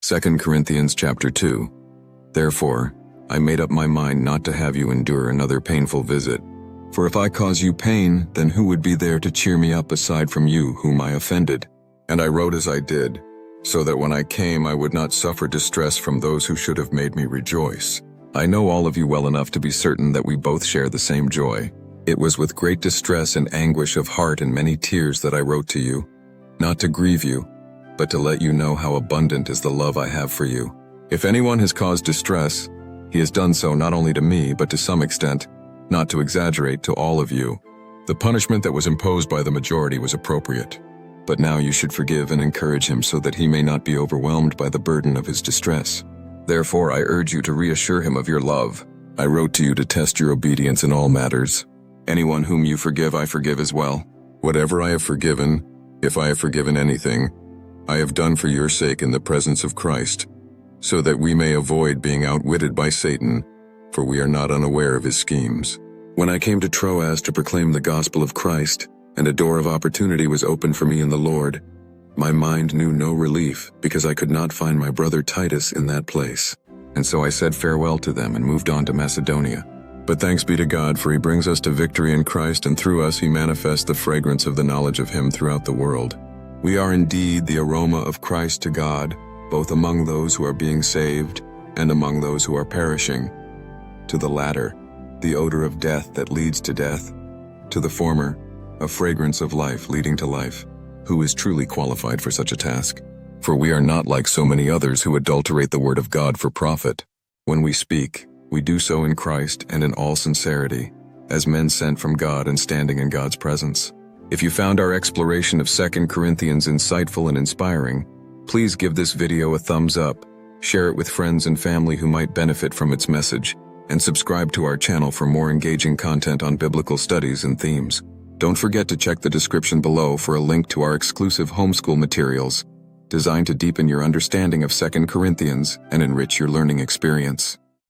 2 Corinthians chapter 2. Therefore, I made up my mind not to have you endure another painful visit. For if I cause you pain, then who would be there to cheer me up aside from you whom I offended? And I wrote as I did, so that when I came I would not suffer distress from those who should have made me rejoice. I know all of you well enough to be certain that we both share the same joy. It was with great distress and anguish of heart and many tears that I wrote to you, not to grieve you, but to let you know how abundant is the love I have for you. If anyone has caused distress, he has done so not only to me, but to some extent, not to exaggerate, to all of you. The punishment that was imposed by the majority was appropriate. But now you should forgive and encourage him so that he may not be overwhelmed by the burden of his distress. Therefore, I urge you to reassure him of your love. I wrote to you to test your obedience in all matters. Anyone whom you forgive, I forgive as well. Whatever I have forgiven, if I have forgiven anything, I have done for your sake in the presence of Christ, so that we may avoid being outwitted by Satan, for we are not unaware of his schemes. When I came to Troas to proclaim the gospel of Christ, and a door of opportunity was opened for me in the Lord, my mind knew no relief because I could not find my brother Titus in that place. And so I said farewell to them and moved on to Macedonia. But thanks be to God, for he brings us to victory in Christ, and through us he manifests the fragrance of the knowledge of him throughout the world. We are indeed the aroma of Christ to God, both among those who are being saved and among those who are perishing. To the latter, the odor of death that leads to death. To the former, a fragrance of life leading to life. Who is truly qualified for such a task? For we are not like so many others who adulterate the word of God for profit. When we speak, we do so in Christ and in all sincerity, as men sent from God and standing in God's presence. If you found our exploration of 2 Corinthians insightful and inspiring, please give this video a thumbs up, share it with friends and family who might benefit from its message, and subscribe to our channel for more engaging content on biblical studies and themes. Don't forget to check the description below for a link to our exclusive homeschool materials, designed to deepen your understanding of 2 Corinthians and enrich your learning experience.